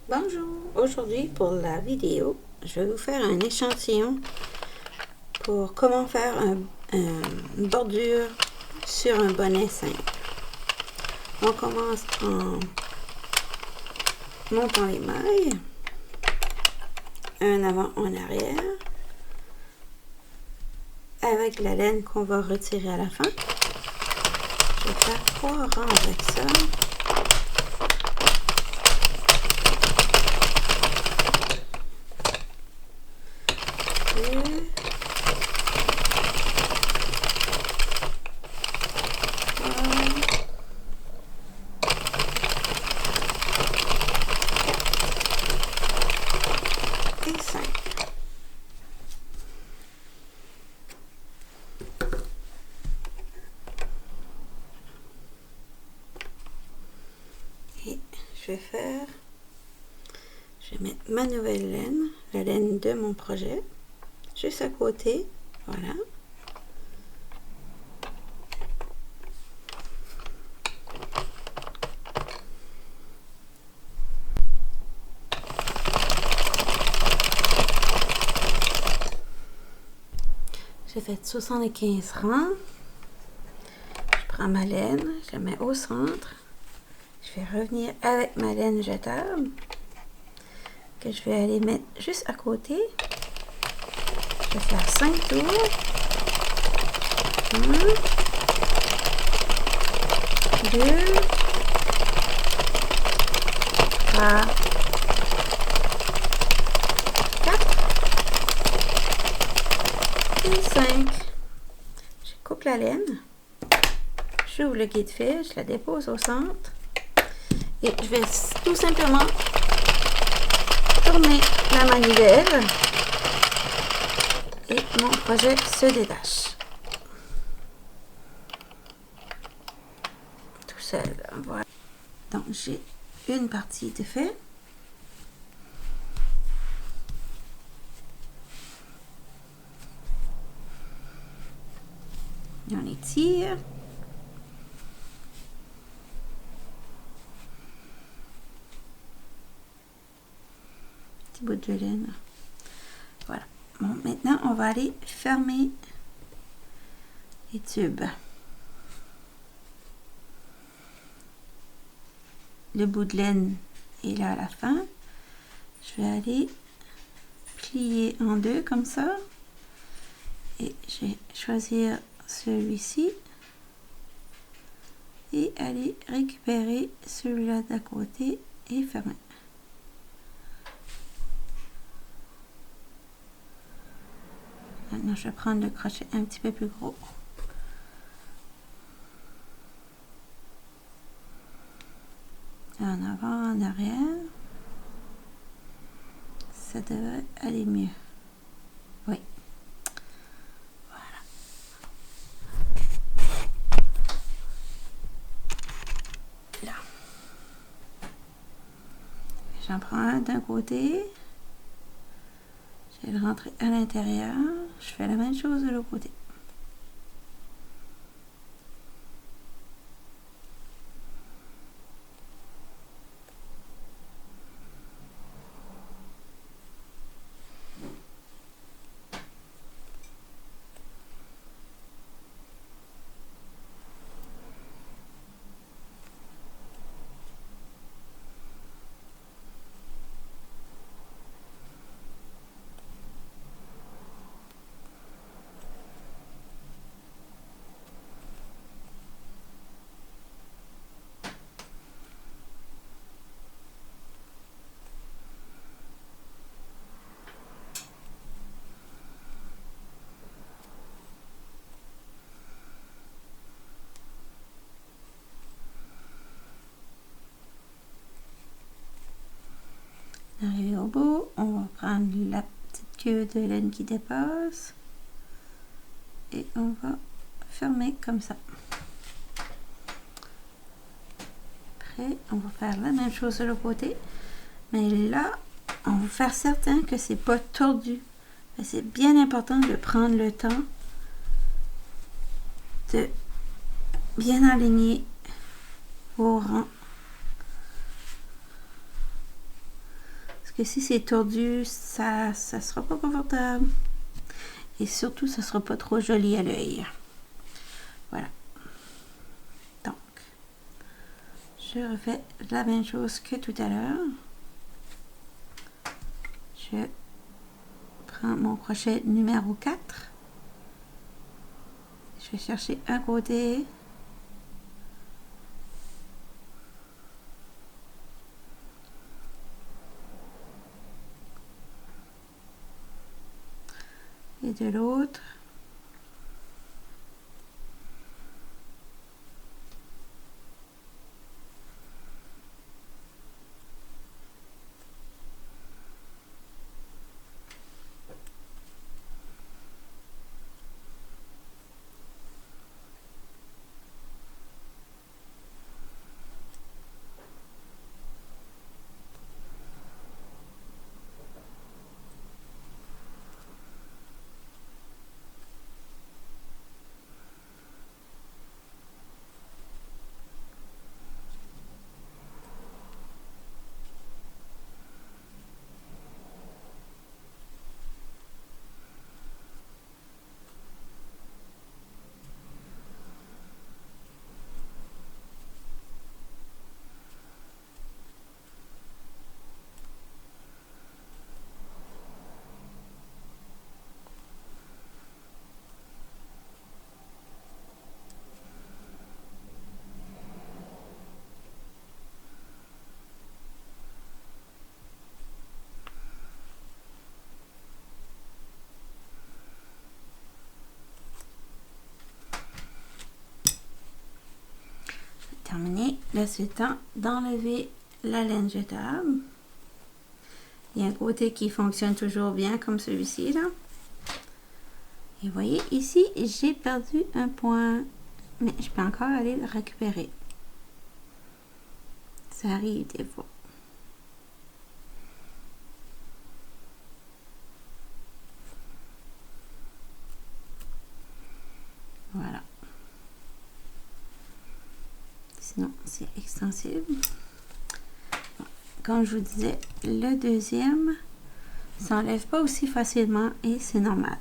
Bonjour, aujourd'hui pour la vidéo, je vais vous faire un échantillon pour comment faire une bordure sur un bonnet simple. On commence en montant les mailles, un avant, un arrière, avec la laine qu'on va retirer à la fin. Je vais faire 3 rangs avec ça. Et 5. Et je vais mettre ma nouvelle laine, la laine de mon projet, juste à côté, voilà. J'ai fait 75 rangs. Je prends ma laine, je la mets au centre. Je vais revenir avec ma laine jetable que je vais aller mettre juste à côté. Je vais faire 5 tours. 1, 2, 3, 4 et 5. Je coupe la laine. J'ouvre le guide-fil, je la dépose au centre. Et je vais tout simplement tourner la manivelle et mon projet se détache. Tout seul, voilà. Donc j'ai une partie de fait. On étire. Petit bout de laine. Voilà. Bon, maintenant on va aller fermer les tubes. Le bout de laine est là à la fin. Je vais aller plier en deux comme ça. Et je vais choisir celui-ci. Et aller récupérer celui-là d'à côté et fermer. Maintenant, je vais prendre le crochet un petit peu plus gros. En avant, en arrière. Ça devrait aller mieux. Oui. Voilà. Là. J'en prends un d'un côté. Je vais le rentrer à l'intérieur. Je fais la même chose de l'autre côté. Arrivé au bout, on va prendre la petite queue de laine qui dépasse et on va fermer comme ça. Après, on va faire la même chose de l'autre côté, mais là, on va faire certain que c'est pas tordu. C'est bien important de prendre le temps de bien aligner vos rangs. que si c'est tordu, ça sera pas confortable. Et surtout, ça sera pas trop joli à l'œil. Voilà. Donc, je refais la même chose que tout à l'heure. Je prends mon crochet numéro 4. Je vais chercher un côté. Et de l'autre. Terminé. Là, c'est le temps d'enlever la laine jetable. Il y a un côté qui fonctionne toujours bien comme celui-ci là. Et vous voyez ici, j'ai perdu un point, mais je peux encore aller le récupérer. Ça arrive des fois. Voilà. Sinon, c'est extensible. Comme je vous disais, le deuxième s'enlève pas aussi facilement et c'est normal.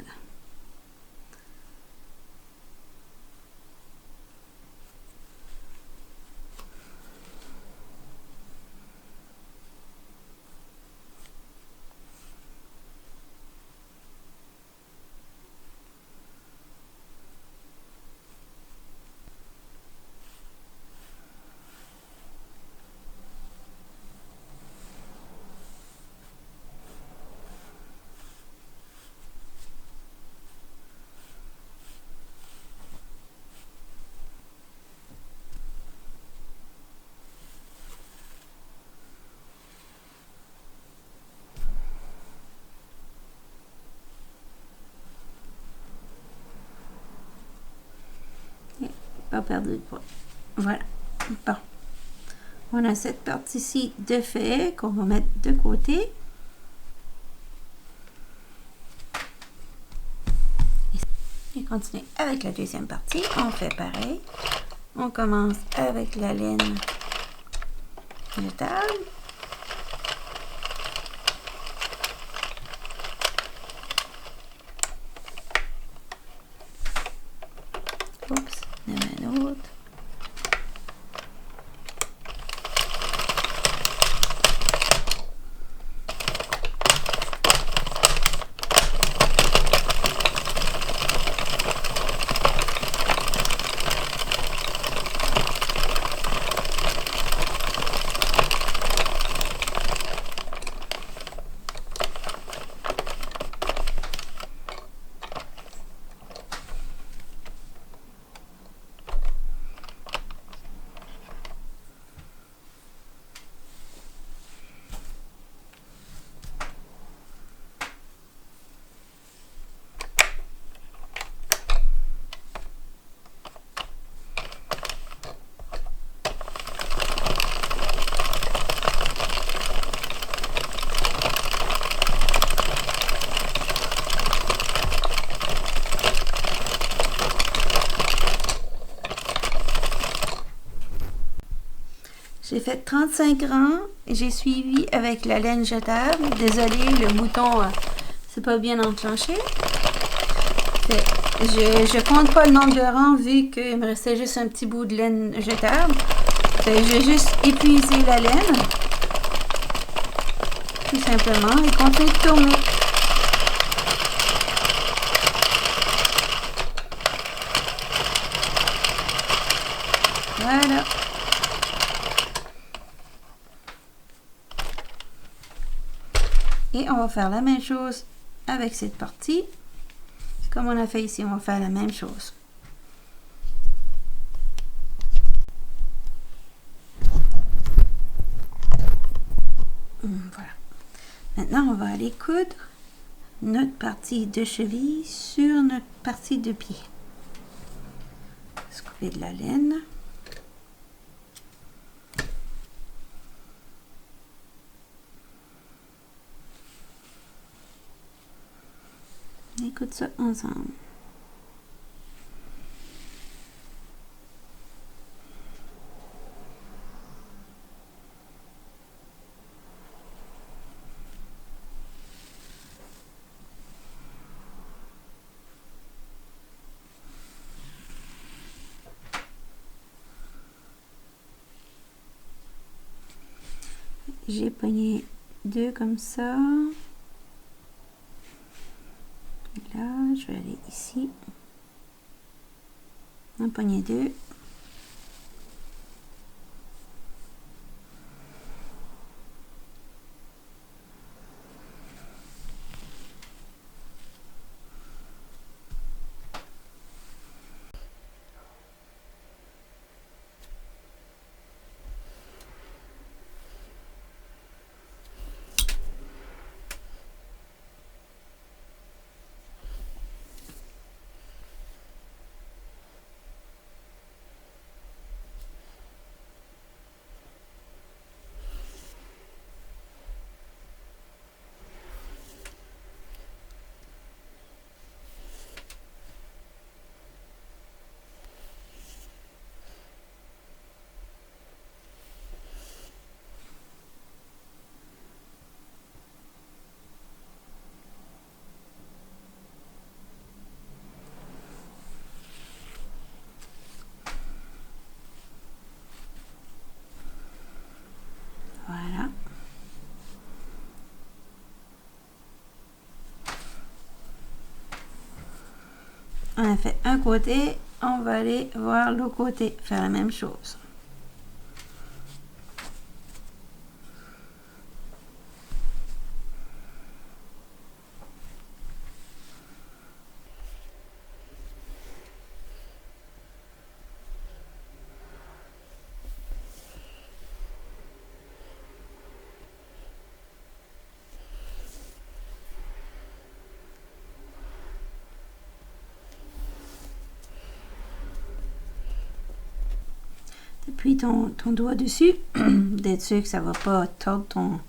Pas perdu de poids. Voilà. Bon. On a cette partie-ci de fait qu'on va mettre de côté. Et continuer avec la deuxième partie. On fait pareil. On commence avec la laine jetable. Oups, il y en a un autre. J'ai fait 35 rangs et j'ai suivi avec la laine jetable. Désolée, le bouton c'est pas bien enclenché. Je compte pas le nombre de rangs vu qu'il me restait juste un petit bout de laine jetable. J'ai juste épuisé la laine. Tout simplement. Et continuer de tourner. Voilà. Et on va faire la même chose avec cette partie. Comme on a fait ici, on va faire la même chose. Voilà. Maintenant, on va aller coudre notre partie de cheville sur notre partie de pied. Couper de la laine. Écoute ça ensemble. J'ai pogné 2 comme ça. Là, je vais aller ici. Un pogné 2. Voilà. On a fait un côté, on va aller voir l'autre côté, faire la même chose. Puis ton doigt dessus, d'être sûr que ça ne va pas tordre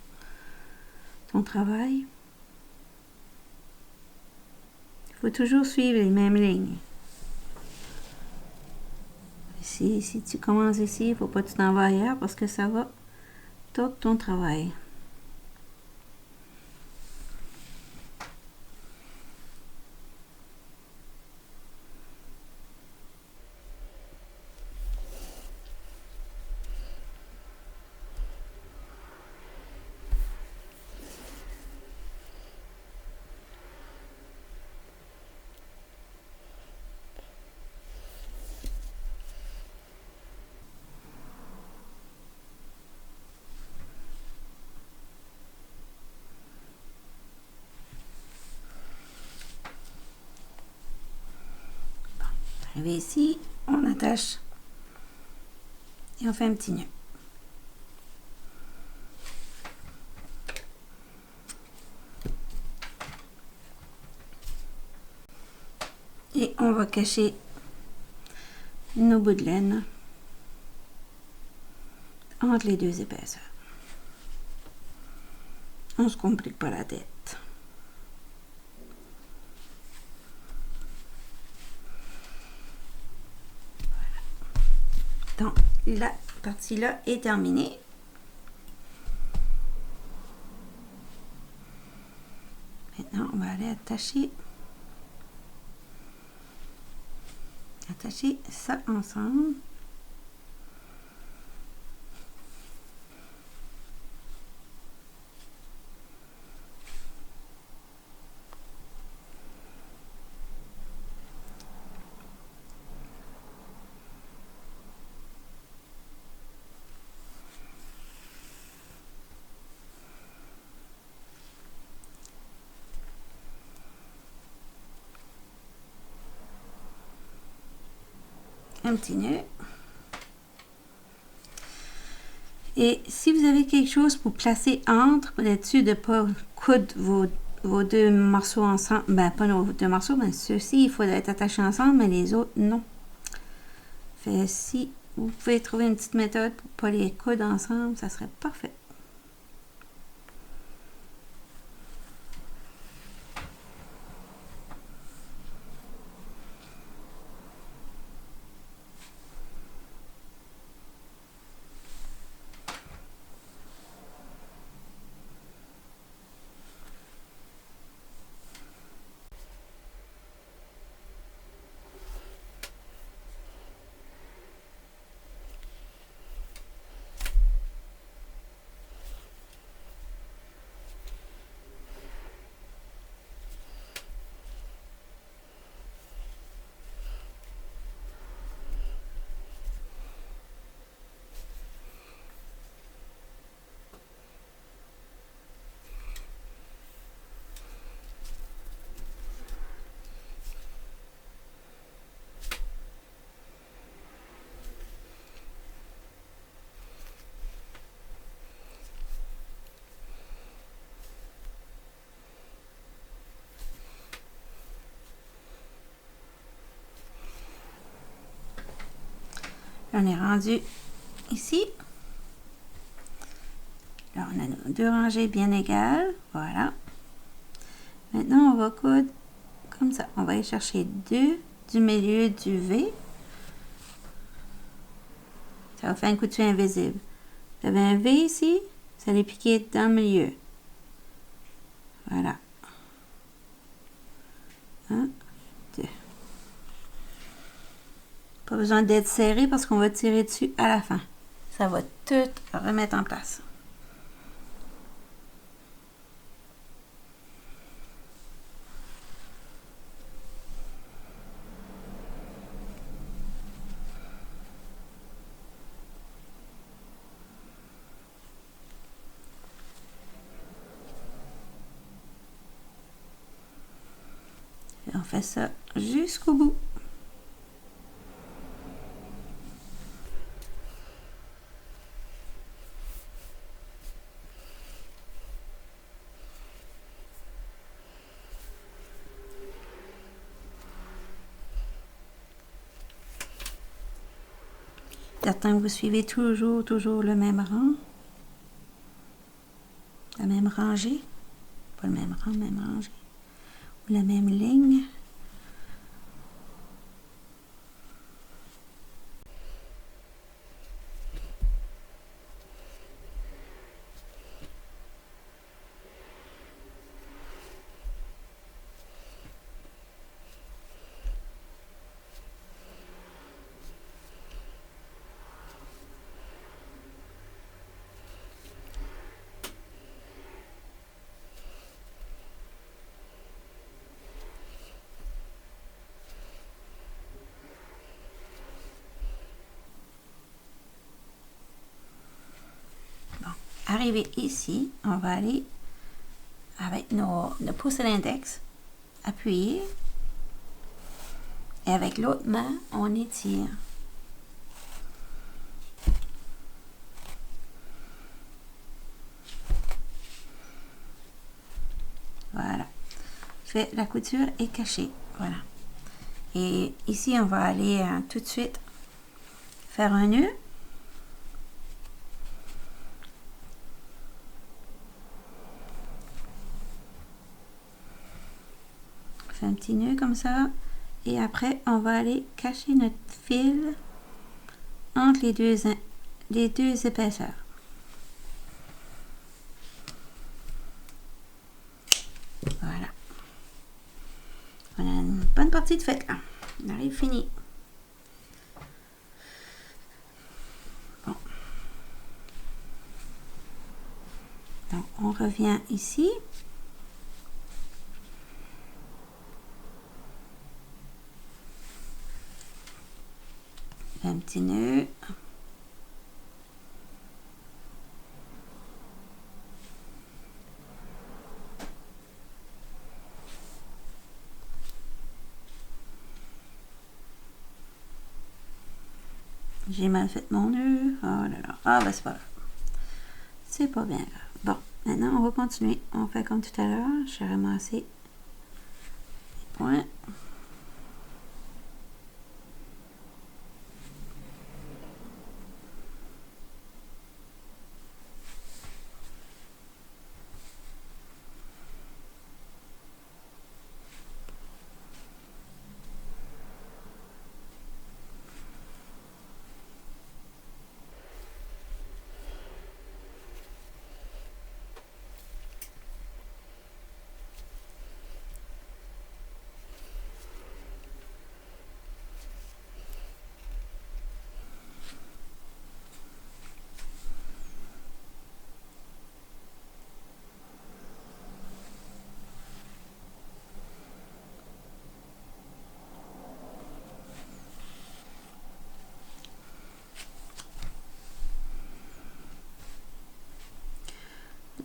ton travail. Il faut toujours suivre les mêmes lignes. Si tu commences ici, il ne faut pas que tu t'en vas ailleurs parce que ça va tordre ton travail. Arrivé ici, on attache et on fait un petit nœud. Et on va cacher nos bouts de laine entre les deux épaisseurs. On ne se complique pas la tête. Dans la partie-là est terminée. Maintenant, on va aller attacher ça ensemble. Un petit nœud. Et si vous avez quelque chose pour placer entre, pour être sûr de ne pas coudre vos deux morceaux ensemble, ben pas nos deux morceaux, mais ceux-ci, il faut être attachés ensemble, mais les autres, non. Fait si vous pouvez trouver une petite méthode pour ne pas les coudre ensemble, ça serait parfait. On est rendu ici. Là, on a nos deux rangées bien égales. Voilà. Maintenant, on va coudre comme ça. On va aller chercher deux du milieu du V. Ça va faire une couture invisible. Vous avez un V ici. Vous allez piquer dans le milieu. Voilà. 1, 2. Pas besoin d'être serré parce qu'on va tirer dessus à la fin. Ça va tout remettre en place. Et on fait ça jusqu'au bout. Certain que vous suivez toujours le même rang. La même rangée. Pas le même rang, même rangée. Ou la même ligne. Arrivé ici, on va aller avec nos pouces à l'index, appuyer, et avec l'autre main, on étire. Voilà. La couture est cachée. Voilà. Et ici, on va aller tout de suite faire un nœud. On fait un petit nœud comme ça. Et après, on va aller cacher notre fil entre les deux épaisseurs. Voilà. On a une bonne partie de faite là. On arrive fini. Bon. Donc on revient ici. Un petit nœud. J'ai mal fait mon nœud. Oh là là. Ah ben c'est pas grave. C'est pas bien grave. Bon, maintenant on va continuer. On fait comme tout à l'heure. Je vais ramasser les points.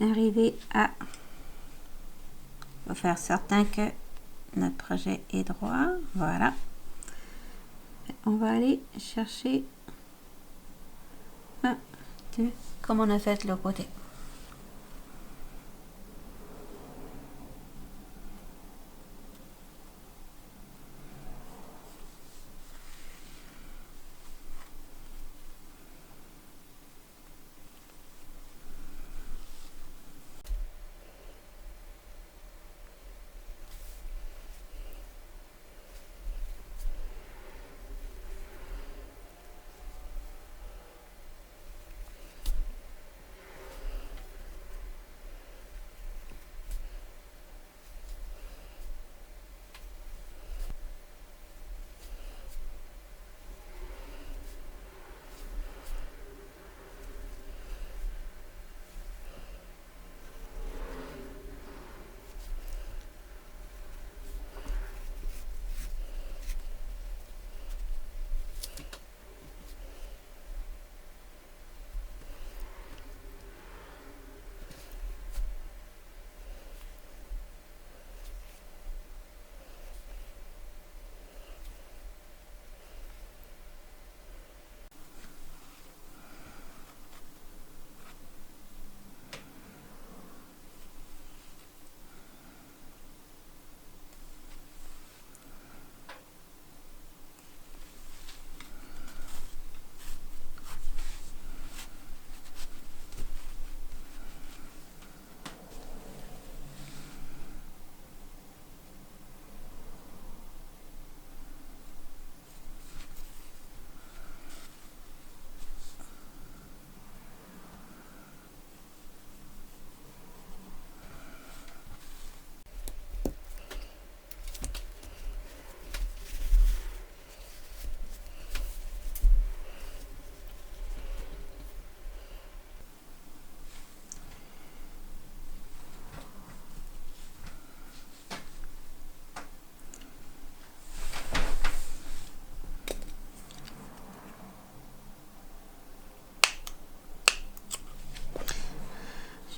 Arriver à... On va faire certain que notre projet est droit. Voilà. On va aller chercher 1, 2, comme on a fait de l'autre côté.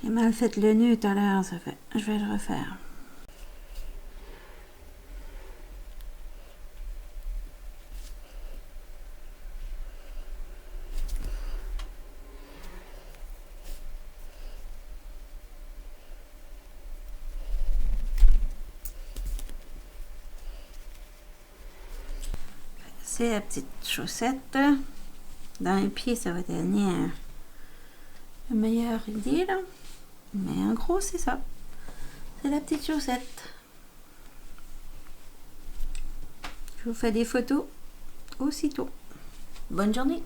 J'ai mal fait le nœud tout à l'heure, ça fait. Je vais le refaire. C'est la petite chaussette. Dans les pieds, ça va donner une meilleure idée là. Mais en gros, c'est ça. C'est la petite chaussette. Je vous fais des photos aussitôt. Bonne journée!